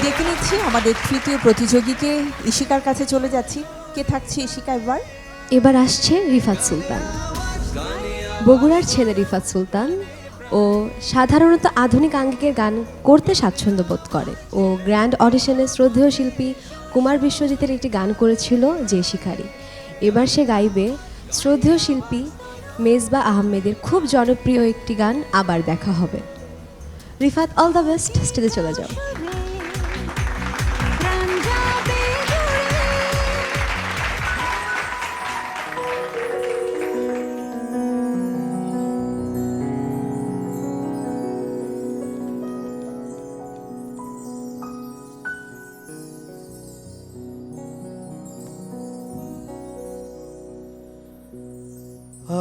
ডেকে নিচ্ছি আমাদের তৃতীয় প্রতিযোগীকে। ইশিকার কাছে চলে যাচ্ছি। কে থাকছে ইশিকা এবার? এবার আসছে রিফাত সুলতান। বগুড়ার ছেলে রিফাত সুলতান ও সাধারণত আধুনিক আঙ্গিকের গান করতে স্বাচ্ছন্দ্য বোধ করে। ও গ্র্যান্ড অডিশনে শ্রদ্ধেয় শিল্পী কুমার বিশ্বজিতের একটি গান করেছিল যে শিকারী। এবার সে গাইবে শ্রদ্ধেয় শিল্পী মেজবা আহমেদের খুব জনপ্রিয় একটি গান আবার দেখা হবে। রিফাত, অল দ্য বেস্ট, স্টেজে চলে যাও।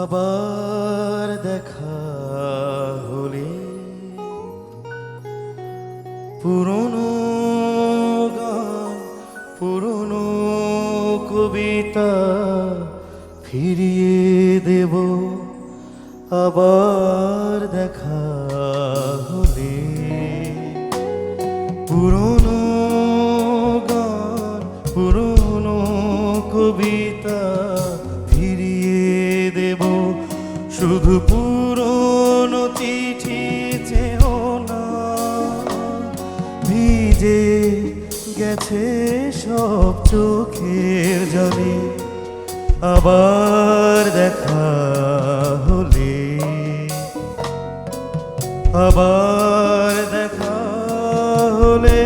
আবার দেখা হলে পুরনো গান, পুরনো কবিতা ফিরিয়ে দেব। আবার দেখা হলে পুরনো গান, পুরনো কবিতা শুধু পুরনো চিঠি চেও না, ভিজে গেছে সব চোখের জলে। আবার দেখা হলে, আবার দেখা হলে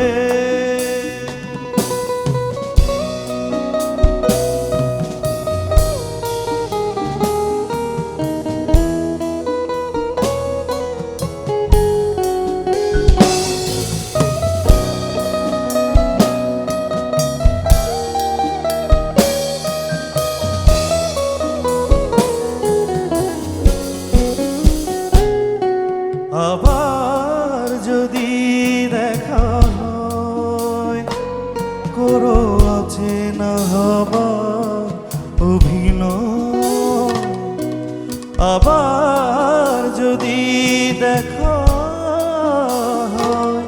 আবার যদি দেখা হয়, করো আছে না হবা অভিনয়। আবার যদি দেখা হয়,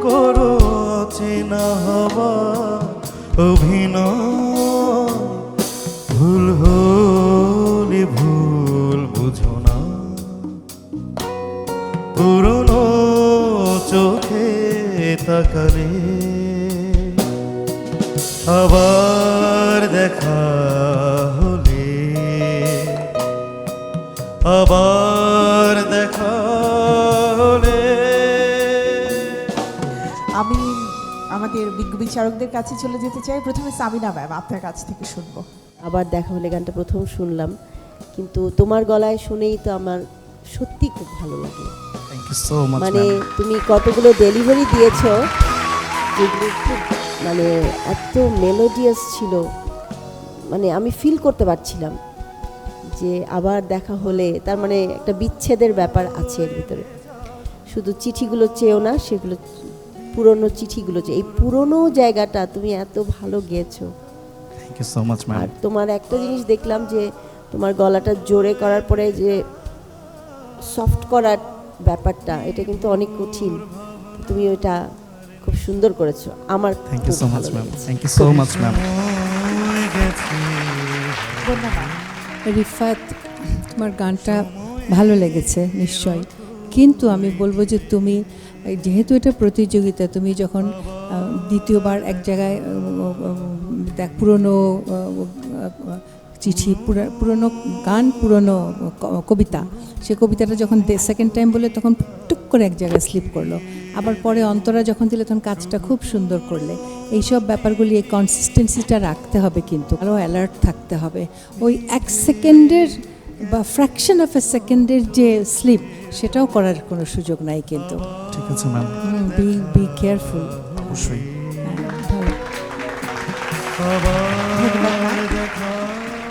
করো আছে না হবা অভিনয়। ভুল হলে ভুল বুঝো না, পুরনো চোখে তাকালে। আবার দেখা হলে, আবার দেখা হলে। আমি আমাদের বিজ্ঞ বিচারকদের কাছে চলে যেতে চাই। প্রথমে সাবিনা ম্যাম, আপনার কাছ থেকে শুনবো। আবার দেখা হলে গানটা প্রথম শুনলাম, কিন্তু তোমার গলায় শুনেই তো আমার সত্যি খুব ভালো লাগে। মানে তুমি কতগুলো ডেলিভারি দিয়েছো যেগুলো খুব মানে এত মেলোডিয়াস ছিল, মানে আমি ফিল করতে পারছিলাম যে আবার দেখা হলে তার মানে একটা বিচ্ছেদের ব্যাপার আছে এর ভিতরে। শুধু চিঠিগুলো চেয়েও না, সেগুলো পুরনো চিঠিগুলো চেয়ে, এই পুরনো জায়গাটা তুমি এত ভালো গেয়েছো। Thank you so much ma'am. আর তোমার একটা জিনিস দেখলাম যে তোমার গলাটা জোরে করার পরে যে সফট করার ব্যাপারটা, এটা কিন্তু অনেক কঠিন। তুমি ওটা খুব সুন্দর করেছো। আমার thank you so much ma'am. Thank you so much ma'am. Rifat, তোমার গানটা ভালো লেগেছে নিশ্চয়ই, কিন্তু আমি বলবো যে তুমি যেহেতু এটা প্রতিযোগিতা, তুমি যখন দ্বিতীয়বার এক জায়গায় দেখ পুরনো চিঠি, পুরনো গান, পুরনো কবিতা, সে কবিতাটা যখন সেকেন্ড টাইম বলে তখন টুক করে এক জায়গায় স্লিপ করলো। আবার পরে অন্তরা যখন দিলে তখন কাজটা খুব সুন্দর করলে। এইসব ব্যাপারগুলি, এই কনসিস্টেন্সিটা রাখতে হবে, কিন্তু আরও অ্যালার্ট থাকতে হবে। ওই এক সেকেন্ডের বা ফ্র্যাকশন অফ এ সেকেন্ডের যে স্লিপ, সেটাও করার কোনো সুযোগ নাই কিন্তু। ঠিক আছে ম্যাম। Be careful. অবশ্যই।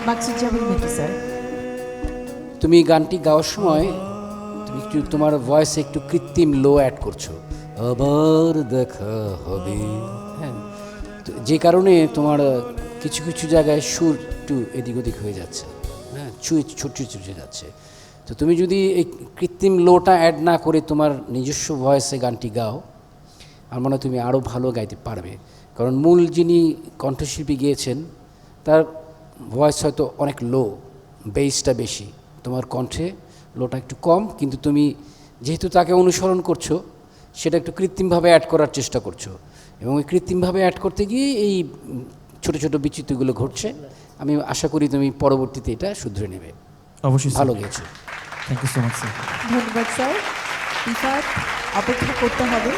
মাকসুদুজ্জামান মিঠু স্যার, তুমি গানটি গাওয়ার সময় তুমি একটু তোমার ভয়েসে একটু কৃত্রিম লো অ্যাড করছো, আবার দেখা হবে। হ্যাঁ, তো যে কারণে তোমার কিছু কিছু জায়গায় সুর একটু এদিক ওদিক হয়ে যাচ্ছে। হ্যাঁ, ছুটে ছুটে যাচ্ছে। তো তুমি যদি এই কৃত্রিম লোটা অ্যাড না করে তোমার নিজস্ব ভয়েসে গানটি গাও, আমার মনে হয় তুমি আরও ভালো গাইতে পারবে, কারণ মূল যিনি কণ্ঠশিল্পী গিয়েছেন তার ভয়েস হয়তো অনেক লো, বেসটা বেশি, তোমার কণ্ঠে লোটা একটু কম, কিন্তু তুমি যেহেতু তাকে অনুসরণ করছো সেটা একটু কৃত্রিমভাবে অ্যাড করার চেষ্টা করছো, এবং ওই কৃত্রিমভাবে অ্যাড করতে গিয়ে এই ছোট ছোট বিচিত্রগুলো ঘটছে। আমি আশা করি তুমি পরবর্তীতে এটা শুধরে নেবে। অবশ্যই ভালো গেয়েছো। Thank you so much sir. ধন্যবাদ স্যার। রিফাত, অপেক্ষা করতে হবে।